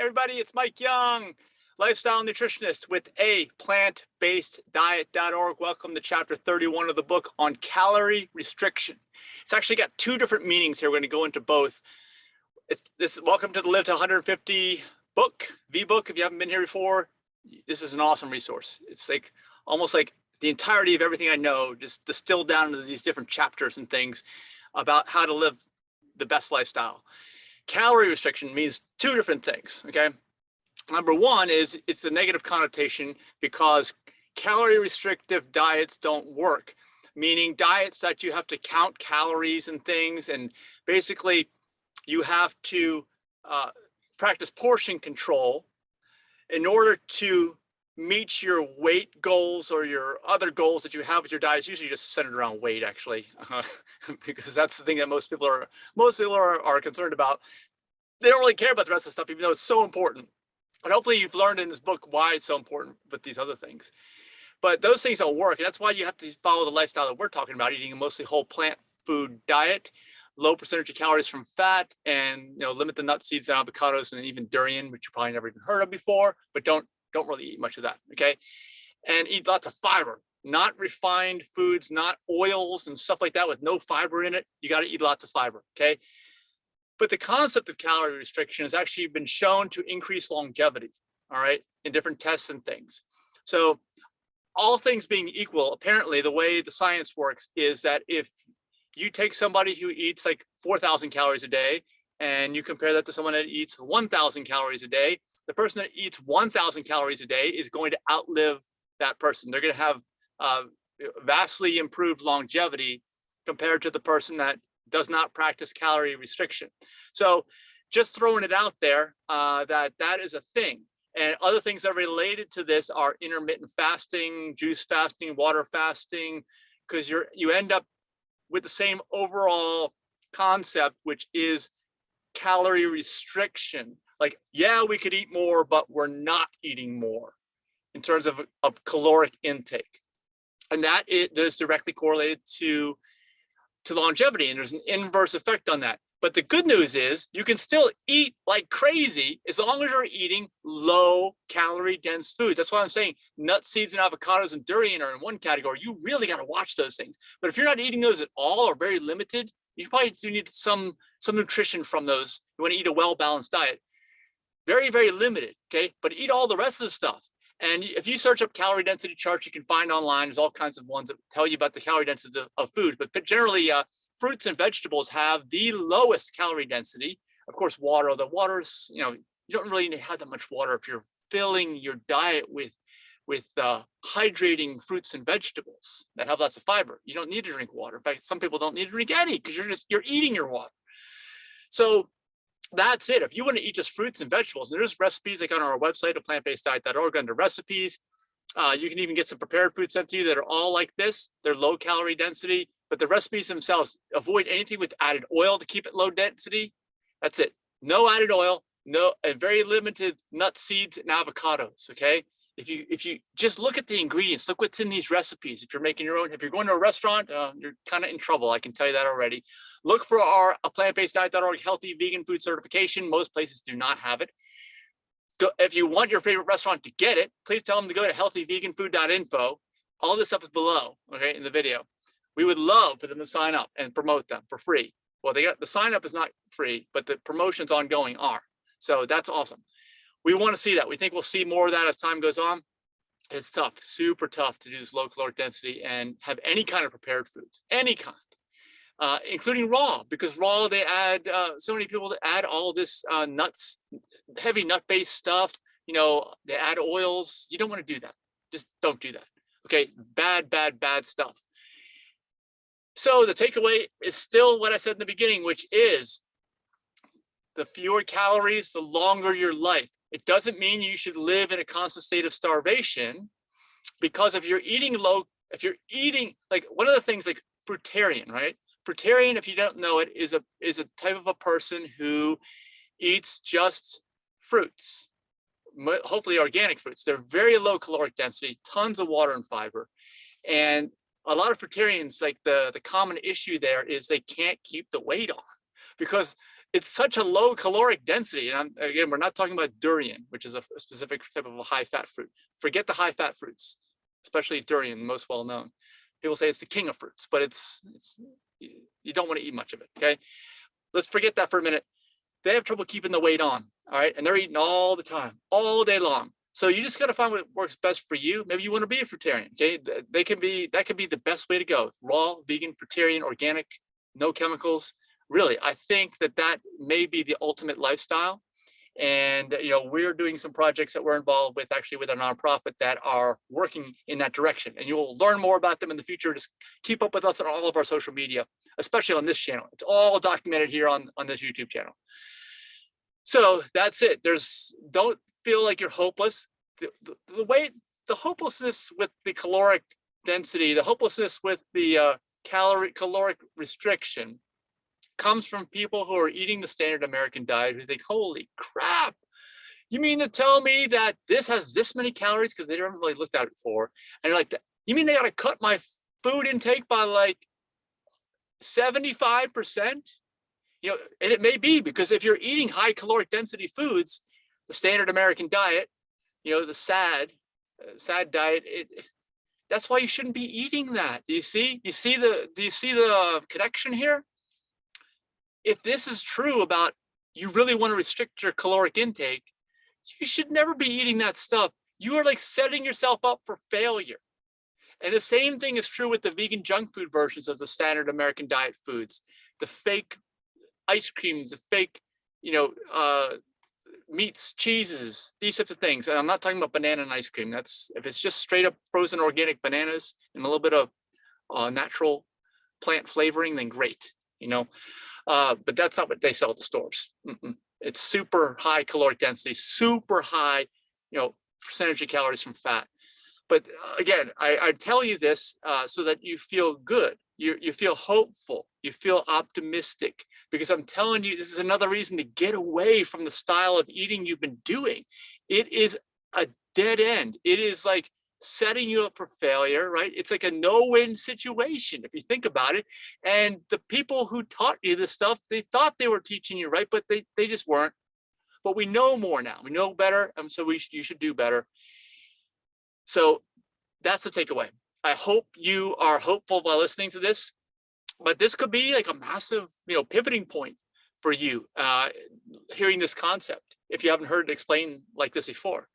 everybody, it's Mike Young, lifestyle nutritionist with aPlantBasedDiet.org. Welcome to chapter 31 of the book on calorie restriction. It's actually got two different meanings here. We're going to go into both. Welcome to the Live to 150 book, V-book. If you haven't been here before, this is an awesome resource. It's like almost like the entirety of everything I know, just distilled down into these different chapters and things about how to live the best lifestyle. Calorie restriction means two different things, okay? Number one is it's a negative connotation because calorie restrictive diets don't work, meaning diets that you have to count calories and things, and basically you have to practice portion control in order to meet your weight goals or your other goals that you have with your diet. It's usually just centered around weight, actually, because that's the thing that most people are concerned about. They don't really care about the rest of the stuff, even though it's so important. And hopefully you've learned in this book why it's so important with these other things. But those things don't work, and that's why you have to follow the lifestyle that we're talking about, eating a mostly whole plant food diet, low percentage of calories from fat, and limit the nuts, seeds, and avocados, and even durian, which you probably never even heard of before, but don't really eat much of that, okay? And eat lots of fiber, not refined foods, not oils and stuff like that with no fiber in it. You got to eat lots of fiber, okay? But the concept of calorie restriction has actually been shown to increase longevity, all right, in different tests and things. So all things being equal, apparently the way the science works is that if you take somebody who eats like 4,000 calories a day and you compare that to someone that eats 1,000 calories a day, the person that eats 1,000 calories a day is going to outlive that person. They're going to have vastly improved longevity compared to the person that does not practice calorie restriction. So just throwing it out there that is a thing. And other things that are related to this are intermittent fasting, juice fasting, water fasting, because you end up with the same overall concept, which is calorie restriction. Like, yeah, we could eat more, but we're not eating more in terms of caloric intake. And that is directly correlated to longevity, and there's an inverse effect on that. But the good news is you can still eat like crazy as long as you're eating low calorie dense foods. That's why I'm saying nuts, seeds, and avocados and durian are in one category. You really got to watch those things. But if you're not eating those at all or very limited, you probably do need some nutrition from those. You want to eat a well-balanced diet. Very, very limited, okay? But eat all the rest of the stuff. And if you search up calorie density charts, you can find online, there's all kinds of ones that tell you about the calorie density of foods. But generally, fruits and vegetables have the lowest calorie density. Of course, water, although water's, you don't really need to have that much water if you're filling your diet with hydrating fruits and vegetables that have lots of fiber. You don't need to drink water. In fact, some people don't need to drink any because you're eating your water. So that's it. If you want to eat just fruits and vegetables, and there's recipes like on our website, aPlantBasedDiet.org, under recipes. You can even get some prepared foods sent to you that are all like this. They're low calorie density, but the recipes themselves avoid anything with added oil to keep it low density. That's it. No added oil, and very limited nuts, seeds, and avocados. Okay. If you just look at the ingredients, look what's in these recipes. If you're making your own, if you're going to a restaurant, you're kind of in trouble. I can tell you that already. Look for our aPlantBasedDiet.org healthy vegan food certification. Most places do not have it. If you want your favorite restaurant to get it, please tell them to go to healthyveganfood.info. All this stuff is below, okay, in the video. We would love for them to sign up and promote them for free. Well, the sign up is not free, but the promotions ongoing are. So that's awesome. We want to see that. We think we'll see more of that as time goes on. It's tough, super tough to do this low caloric density and have any kind of prepared foods, any kind, including raw, because raw, they add, so many people that add all this nuts, heavy nut-based stuff, they add oils. You don't want to do that. Just don't do that. Okay, bad, bad, bad stuff. So the takeaway is still what I said in the beginning, which is the fewer calories, the longer your life. It doesn't mean you should live in a constant state of starvation, because if you're eating like one of the things like fruitarian, right? Fruitarian, if you don't know it, is a type of a person who eats just fruits, hopefully organic fruits. They're very low caloric density, tons of water and fiber. And a lot of fruitarians, like the common issue there is they can't keep the weight on, because it's such a low caloric density. And again, we're not talking about durian, which is a specific type of a high fat fruit. Forget the high fat fruits, especially durian, the most well known. People say it's the king of fruits, but you don't want to eat much of it. Okay, let's forget that for a minute. They have trouble keeping the weight on. All right, and they're eating all the time, all day long. So you just got to find what works best for you. Maybe you want to be a fruitarian. Okay, that can be the best way to go. Raw, vegan, fruitarian, organic, no chemicals. Really, I think that may be the ultimate lifestyle. And we're doing some projects that we're involved with, actually with a nonprofit, that are working in that direction. And you'll learn more about them in the future. Just keep up with us on all of our social media, especially on this channel. It's all documented here on this YouTube channel. So that's it. Don't feel like you're hopeless. The hopelessness with the caloric density, the hopelessness with the caloric restriction comes from people who are eating the standard American diet who think, holy crap, you mean to tell me that this has this many calories? Because they haven't really looked at it before. And you're like, you mean they got to cut my food intake by like 75%? And it may be, because if you're eating high caloric density foods, the standard American diet, the SAD diet, that's why you shouldn't be eating that. Do you see the connection here? If this is true about you really want to restrict your caloric intake, you should never be eating that stuff. You are like setting yourself up for failure. And the same thing is true with the vegan junk food versions of the standard American diet foods, the fake ice creams, the fake, meats, cheeses, these types of things. And I'm not talking about banana and ice cream. If it's just straight up frozen organic bananas and a little bit of natural plant flavoring, then great, but that's not what they sell at the stores. It's super high caloric density, super high, percentage of calories from fat. But again, I tell you this so that you feel good, you feel hopeful, you feel optimistic, because I'm telling you, this is another reason to get away from the style of eating you've been doing. It is a dead end. It is like setting you up for failure, right? It's like a no-win situation if you think about it. And the people who taught you this stuff, they thought they were teaching you right, but they just weren't. But we know more now. We know better, and so you should do better. So that's the takeaway. I hope you are hopeful by listening to this, but this could be like a massive, pivoting point for you, hearing this concept, if you haven't heard it explained like this before.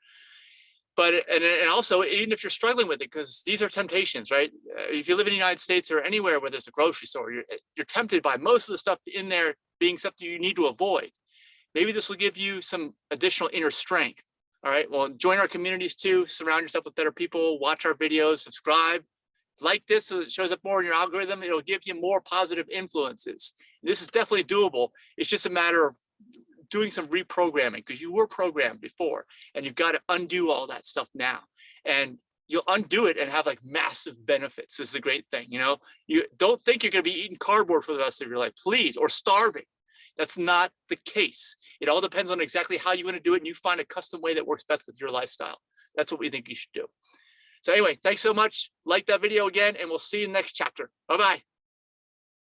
But and also, even if you're struggling with it, because these are temptations, right? If you live in the United States or anywhere where there's a grocery store, you're tempted by most of the stuff in there being stuff that you need to avoid. Maybe this will give you some additional inner strength. All right, well, join our communities too. Surround yourself with better people. Watch our videos. Subscribe. Like this so it shows up more in your algorithm. It'll give you more positive influences. This is definitely doable. It's just a matter of doing some reprogramming, because you were programmed before, and you've got to undo all that stuff now. And you'll undo it and have like massive benefits. This is a great thing. You don't think you're going to be eating cardboard for the rest of your life, please, or starving. That's not the case. It all depends on exactly how you want to do it, and you find a custom way that works best with your lifestyle. That's what we think you should do. So anyway, thanks so much. Like that video again, and we'll see you in the next chapter. Bye-bye.